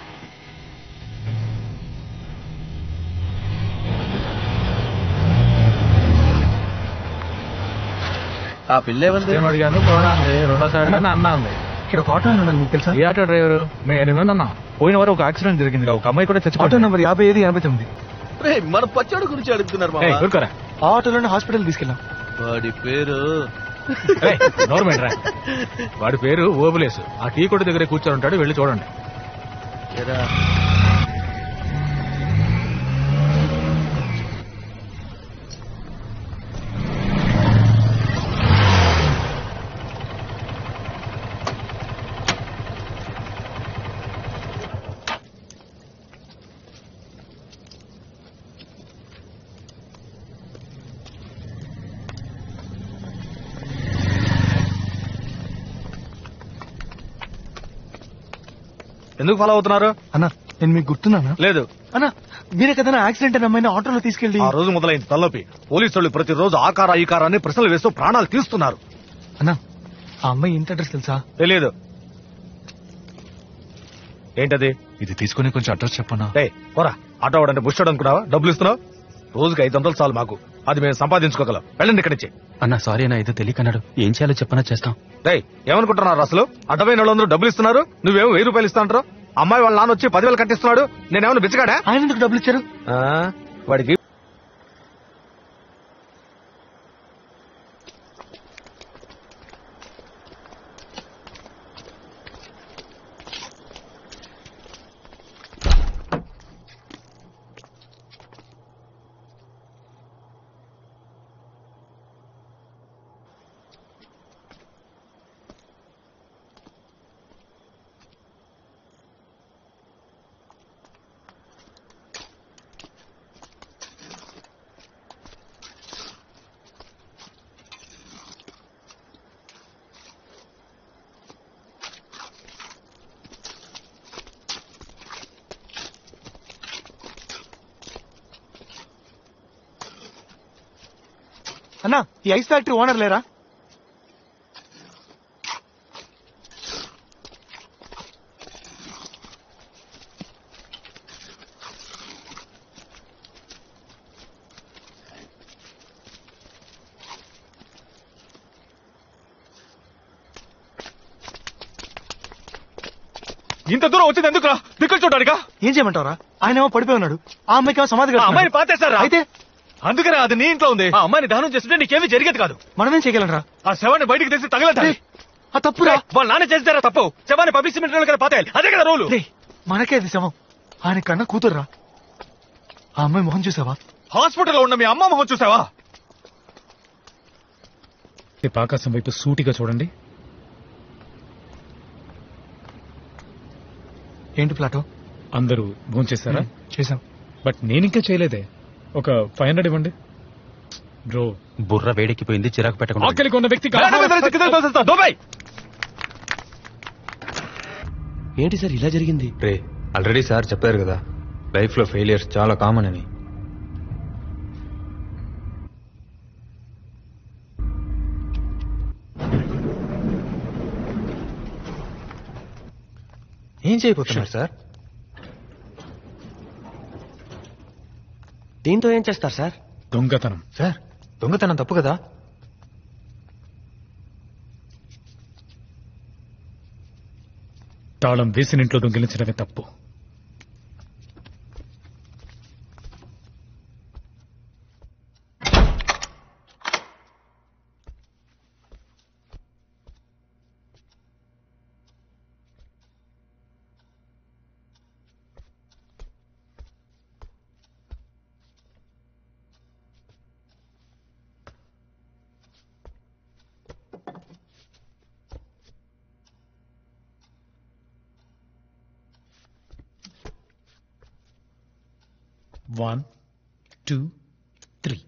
[SPEAKER 1] ఆ పిల్ల అడిగాను. రెండోసారి అన్నా ఉంది. ఇక్కడ ఒక ఆటో ఉన్నాడు, మీకు తెలుసా? ఏ ఆటో డ్రైవరు? నేనున్నా. పోయిన వారు ఒక యాక్సిడెంట్ జరిగింది, ఒక అమ్మాయి కూడా చచ్చి. Auto number 5789.
[SPEAKER 9] మన పచ్చడి గురించి అడుగుతున్నారు.
[SPEAKER 2] ఊరుకోరా.
[SPEAKER 1] ఆ ఆటోలోనే హాస్పిటల్ తీసుకెళ్ళాం. వాడి పేరు వాడి పేరు ఓబులేసు. ఆ టీ కొట్టు దగ్గర కూర్చొని ఉంటాడు, వెళ్ళి చూడండి.
[SPEAKER 9] ఎందుకు ఫాలో అవుతున్నారు
[SPEAKER 17] అన్న? నేను మీకు గుర్తున్నానా?
[SPEAKER 9] లేదు
[SPEAKER 17] అన్న, మీరే కదా యాక్సిడెంట్ అయిన అమ్మాయిని ఆటోలో తీసుకెళ్ళి.
[SPEAKER 9] ఆ రోజు మొదలైంది తలనొప్పి. పోలీసు వాళ్ళు ప్రతిరోజు ఆకార ఈ కారాన్ని ప్రశ్నలు వేస్తూ ప్రాణాలు తీస్తున్నారు.
[SPEAKER 17] అన్న, ఆ అమ్మాయి ఇంటి అడ్రస్ తెలుసా?
[SPEAKER 9] తెలియదు. ఏంటది?
[SPEAKER 5] ఇది తీసుకుని కొంచెం అడ్రస్ చెప్పన్నా.
[SPEAKER 9] పోరా, ఆటో వాడంటే బుష్టాడు అనుకున్నావా? డబ్బులు ఇస్తున్నావు? రోజుకి 500 చాలు మాకు, అది మేము సంపాదించుకోగలం. వెళ్ళండి ఇక్కడి నుంచి.
[SPEAKER 3] అన్నా సారీ అన్నా, ఏదో తెలియకన్నాడు. ఏం చేయాలో చెప్పనా చేస్తాం.
[SPEAKER 9] ఏమనుకుంటున్నారు అసలు? అడ్డమైన వాళ్ళందరూ డబ్బులు ఇస్తున్నారు, నువ్వేమో 1000 రూపాయలు ఇస్తా అంటారు. అమ్మాయి వాళ్ళ నాన్న వచ్చి 10,000 కట్టిస్తున్నాడు, నేనేమన్నా బిచ్చగాడా?
[SPEAKER 17] ఆయన ఎందుకు డబ్బులు ఇచ్చారు?
[SPEAKER 9] వాడికి
[SPEAKER 17] అన్నా, ఈ ఐస్ ఫ్యాక్టరీ ఓనర్ లేరా?
[SPEAKER 9] ఇంత దూరం వచ్చింది ఎందుకురా? దిక్కులు చూడడానికా?
[SPEAKER 17] ఏం చేయమంటారా? ఆయన ఏమో పడిపోయి ఉన్నాడు, ఆ అమ్మాయికి ఏమో సమాధి కట్టారు.
[SPEAKER 9] అమ్మాయిని పాతేశారా?
[SPEAKER 17] అయితే
[SPEAKER 9] అందుకనే అది నీ ఇంట్లో ఉంది. ఆ అమ్మాయిని దహనం చేస్తుంటే నీకేమీ జరిగేది కాదు.
[SPEAKER 17] మనమేం చేయగలరా?
[SPEAKER 9] ఆ శవాన్ని బయటికి తీసి తగలటాలి.
[SPEAKER 17] ఆ తప్పురా.
[SPEAKER 9] వాళ్ళ నాన్న చేస్తారా తప్పు? శవాన్ని పబ్లిక్ సిమెంట్ కదా పాతేయాలి, అదే కదా రూలు.
[SPEAKER 17] మనకే అది శవం, ఆయన కన్నా కూతుర్రా. ఆ అమ్మాయి మొహం చూసావా?
[SPEAKER 9] హాస్పిటల్లో ఉన్న మీ అమ్మ మొహం చూసావా?
[SPEAKER 2] ఆకాశం వైపు సూటిగా చూడండి.
[SPEAKER 17] ఏంటి ప్లాటో?
[SPEAKER 2] అందరూ భోంచేశారా?
[SPEAKER 17] చేశాం.
[SPEAKER 2] బట్ నేనింకా చేయలేదే. ఒక 500 ఇవ్వండి బ్రో.
[SPEAKER 3] బుర్ర వేడెక్కిపోయింది, చిరాకు పెట్టకుండా.
[SPEAKER 2] ఆకలికి ఉన్న వ్యక్తి
[SPEAKER 3] ఏంటి సార్ ఇలా జరిగింది?
[SPEAKER 18] ఆల్రెడీ సార్ చెప్పారు కదా, లైఫ్ లో ఫెయిలియర్స్ చాలా కామన్ అని. ఏం చేయబోతున్నారు సార్?
[SPEAKER 11] దీంతో ఏం చేస్తారు సార్?
[SPEAKER 2] దొంగతనం.
[SPEAKER 18] సార్, దొంగతనం తప్పు కదా?
[SPEAKER 2] తాళం వేసిన ఇంట్లో దొంగిలించడమే తప్పు. One, 2, 3.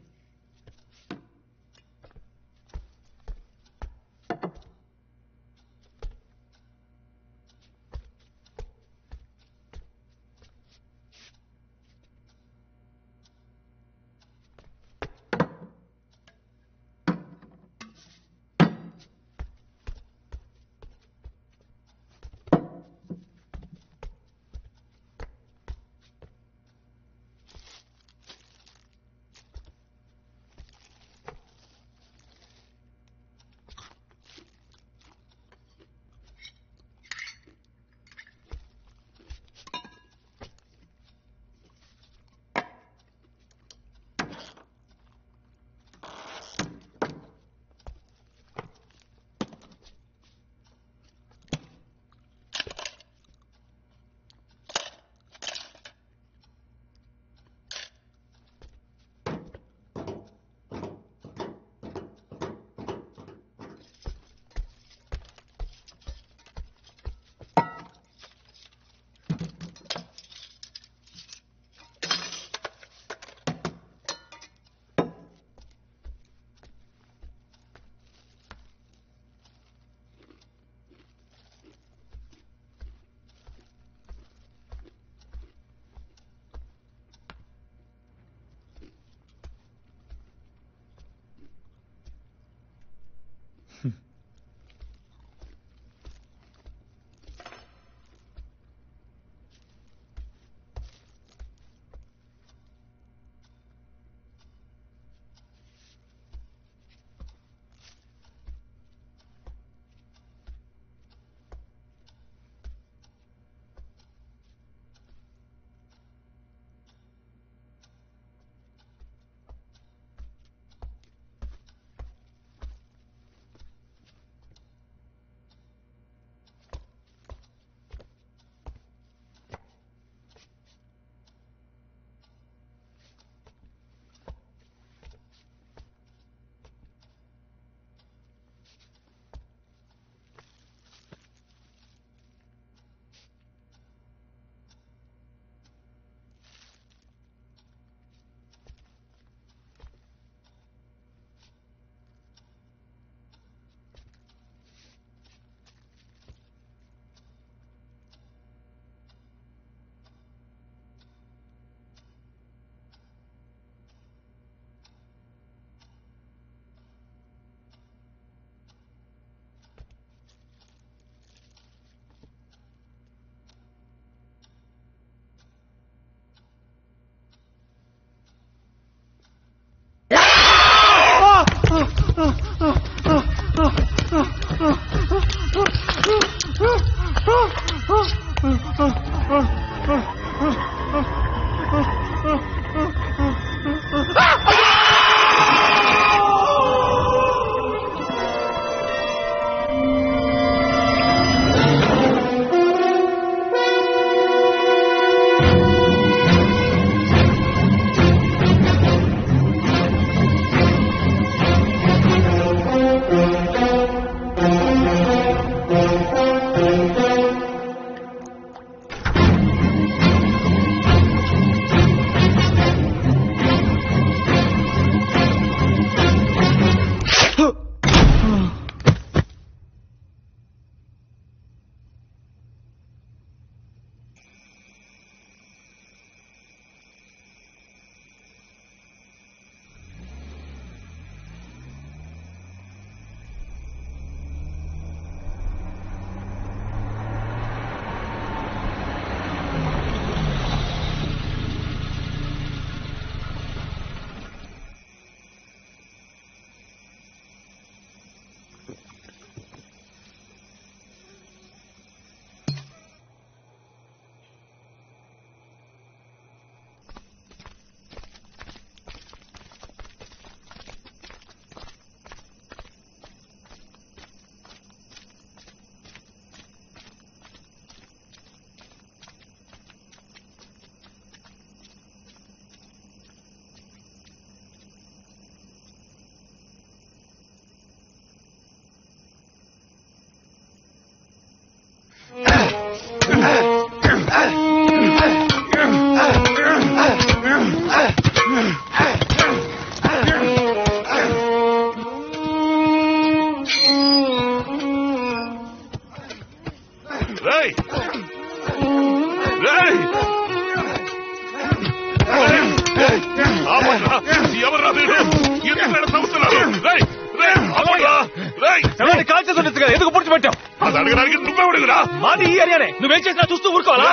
[SPEAKER 5] ఎందుకు పూడ్చిపెట్టావు? అది అడగడానికి నువ్వే అడుగురా. మాది ఈ ఏరియానే, నువ్వేం చేసినా చూస్తూ ఊరుకోవాలా?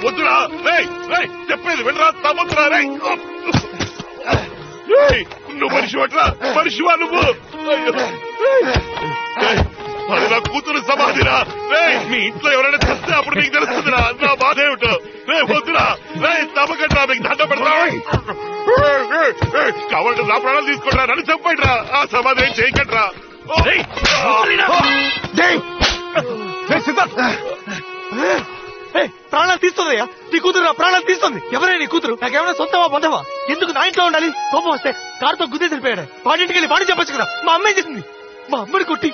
[SPEAKER 5] వద్దురా, చెప్పేది వినరా, తమ్ముతురా. నువ్వు మనిషి పట్రా, మనిషివా నువ్వు? అది నా కూతురు సమాధిరా. మీ ఇంట్లో ఎవరైనా చేస్తే అప్పుడు నీకు తెలుస్తుందిరా నా బాధ ఏమిటో. వద్దురా, తమ్మకట్రా, మీకు దండ పెడతా. కావాలంటే నా ప్రాణాలు తీసుకుంటా, నన్ను చంపండిరా. ఆ సమాధి ఏం చేయకండిరా.
[SPEAKER 9] ప్రాణాలు తీస్తుందయ్యా, నీ కూతురు నా ప్రాణాలు తీస్తుంది. ఎవరైనా నీ కూతురు నాకేమైనా సొంతమా బంధమా? ఎందుకు నా ఇంట్లో ఉండాలి? కోపం వస్తే కారుతో గుద్దేసి వెళ్ళిపోయాడు. వాడింటికి వెళ్ళి వాడిని చెప్పచ్చు కదా. మా అమ్మాయి చేసింది, మా అమ్మని కొట్టి.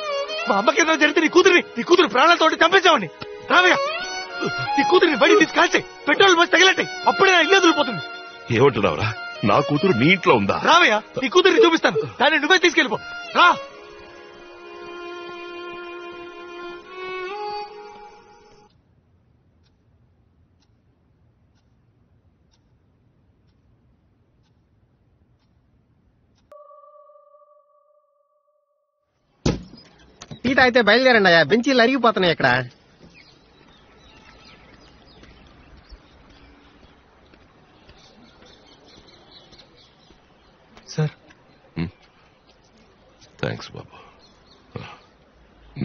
[SPEAKER 9] మా అమ్మకి ఏదో జరిగితే నీ కూతురు ప్రాణాలతో చంపేసావండి. రావయ్య, నీ కూతురిని బయటికి తీసి కాల్చే, పెట్రోల్ పోసి తగిలట్టే, అప్పుడే నా ఇల్లు వదిలిపోతుంది.
[SPEAKER 5] ఏమంటున్నావురా? నా కూతురు నీ ఇంట్లో ఉందా?
[SPEAKER 9] రావయ్య, నీ కూతురిని చూపిస్తాను, దాన్ని నువ్వే తీసుకెళ్ళిపో. రా.
[SPEAKER 11] టీ తాగితే బయలుదేరండి అయ్యా, బెంచీలు అరిగిపోతున్నాయి ఇక్కడ.
[SPEAKER 17] సార్.
[SPEAKER 5] థ్యాంక్స్ బాబు.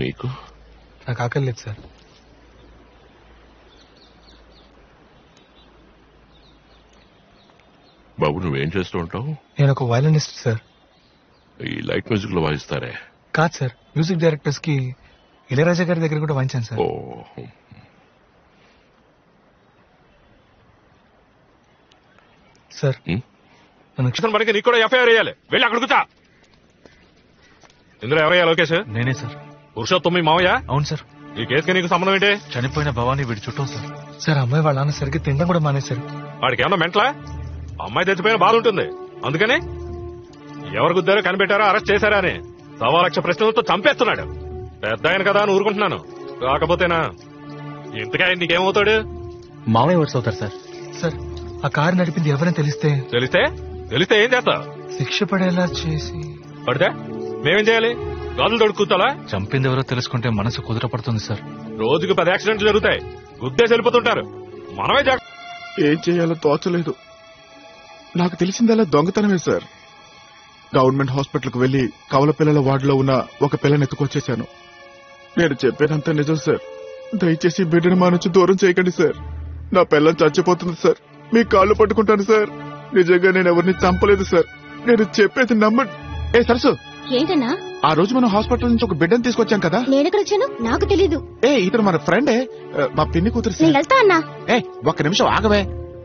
[SPEAKER 5] నీకు?
[SPEAKER 17] నాకు ఆకలి లేదు సార్.
[SPEAKER 5] బాబు నువ్వేం చేస్తూ ఉంటావు?
[SPEAKER 17] నేను ఒక వయలినిస్ట్ సార్.
[SPEAKER 5] ఈ లైట్ మ్యూజిక్ లో వాయిస్తారే?
[SPEAKER 17] కాదు సార్, మ్యూజిక్ డైరెక్టర్స్ కి ఇళయరాజా గారి దగ్గర కూడా వాయించాను సార్. సార్
[SPEAKER 6] మనకి నీకు కూడా ఎఫ్ఐఆర్ వేయాలి. వెళ్ళి అక్కడ కూర్చో. ఇందులో ఎవరయ్యా లోకేష్?
[SPEAKER 1] నేనే సార్.
[SPEAKER 6] పురుషోత్తమి మావయ్య?
[SPEAKER 1] అవును సార్.
[SPEAKER 6] ఈ కేసుకి నీకు సంబంధం ఏంటి?
[SPEAKER 1] చనిపోయిన భవానీ వీడి చుట్టం సార్.
[SPEAKER 17] సార్ అమ్మాయి వాళ్ళ నాన్న సరిగ్గా తినడం కూడా మానేశారు.
[SPEAKER 6] వాడికి ఏమన్నా మెంట్లా? అమ్మాయి తెచ్చిపోయిన బాధ ఉంటుంది, అందుకని ఎవరు గుద్దారో కనిపెట్టారో అరెస్ట్ చేశారా అని 1,00,000 ప్రశ్నలతో చంపేస్తున్నాడు. పెద్ద ఆయన కదా అని ఊరుకుంటున్నాను. కాకపోతేనా ఇంతగా నీకేమవుతాడు?
[SPEAKER 1] మామయ్య వర్స్ అవుతారు సార్.
[SPEAKER 17] సార్ ఆ కారు నడిపింది ఎవరైనా తెలిస్తే
[SPEAKER 6] ఏం చేస్తా?
[SPEAKER 17] శిక్ష పడేలా చేసి.
[SPEAKER 6] పడితే మేమేం చేయాలి? గాజులు తోడు కూర్చోాలా?
[SPEAKER 1] చంపింది ఎవరో తెలుసుకుంటే మనసు కుదురపడుతుంది సార్.
[SPEAKER 6] రోజుకి 10 యాక్సిడెంట్లు జరుగుతాయి, గుద్దేసి వెళ్ళిపోతుంటారు. మనమే
[SPEAKER 19] ఏం చేయాలో తోచలేదు. నాకు తెలిసిందల్లా దొంగతనమే సార్. గవర్నమెంట్ హాస్పిటల్కు వెళ్లి కవల పిల్లల వార్డులో ఉన్న ఒక పిల్లని ఎత్తుకొచ్చేశాను. నేను చెప్పేదంతా నిజం సార్. దయచేసి బిడ్డను మా నుంచి దూరం చేయకండి సార్. నా పిల్లని చచ్చిపోతుంది సార్. మీ కాళ్ళు పట్టుకుంటాను సార్. నిజంగా నేను ఎవరిని చంపలేదు సార్. నేను చెప్పేది నమ్మండి. ఏ సరసు,
[SPEAKER 4] ఏంటన్నా?
[SPEAKER 19] ఆ రోజు మనం హాస్పిటల్ నుంచి ఒక బిడ్డను తీసుకొచ్చాం కదా.
[SPEAKER 4] నేనెక్కడ వచ్చాను నాకు తెలీదు.
[SPEAKER 19] ఇతను మన ఫ్రెండే, మా పిన్ని కూతురు
[SPEAKER 4] నేను వెళ్తా అన్నా.
[SPEAKER 19] ఒక్క నిమిషం ఆగవే.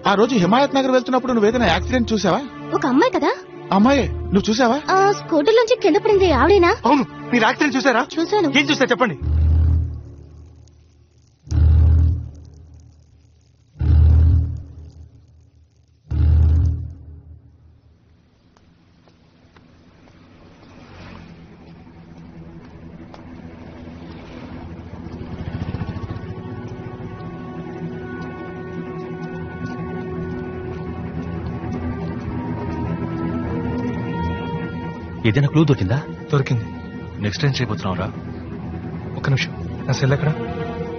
[SPEAKER 19] ఆ రోజు హిమాయత్ నగర్ వెళ్తున్నప్పుడు నువ్వు ఏదైనా యాక్సిడెంట్ చూసావా?
[SPEAKER 4] ఒక అమ్మాయి కదా.
[SPEAKER 19] అమ్మాయి నువ్వు చూసావా?
[SPEAKER 4] స్కూటర్ నుంచి కింద పడింది ఆవిడేనా?
[SPEAKER 9] అవును. మీరు యాక్సిడెంట్ చూసారా?
[SPEAKER 4] చూసాను.
[SPEAKER 9] ఏం చూసా చెప్పండి.
[SPEAKER 3] ఏదైనా క్లూ దొరికిందా?
[SPEAKER 1] దొరికింది. నెక్స్ట్ టైం చేయబోతున్నావురా? ఒక్క నిమిషం, నా సెల్ ఎక్కడ?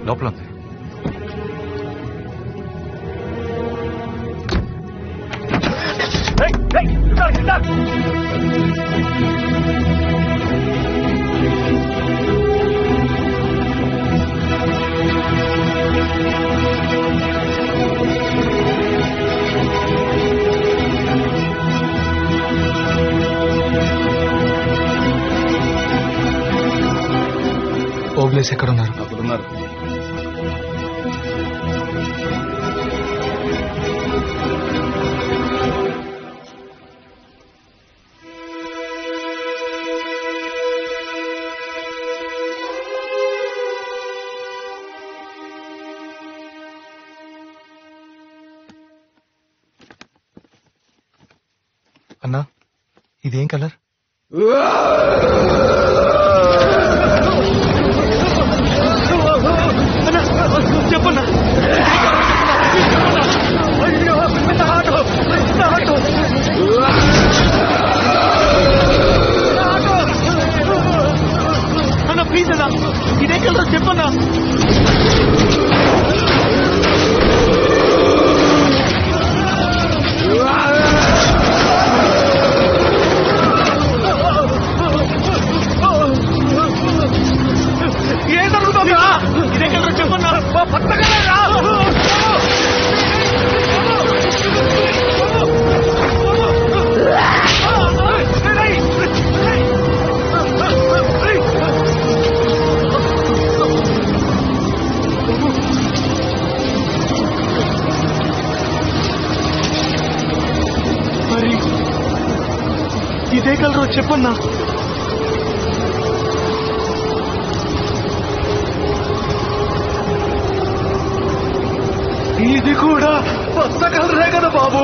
[SPEAKER 1] లోపల ఉంది. ఓబ్లేస్ ఎక్కడ ఉన్నారు?
[SPEAKER 15] అక్కడున్నారు.
[SPEAKER 1] అన్నా, ఇదేం కలర్?
[SPEAKER 9] చెప్పన్నా. అన్న ప్లీజ్ అన్నా, ఇదే కలర్ చెప్పన్నా. ఏం జరుగుతుందా? ఇదే కలర్ చెప్పన్నా. పట్టగలరా? మరి ఇదే కలర్ చెప్పన్నా. ఇది కూడా కొత్త కలరే కదా బాబు.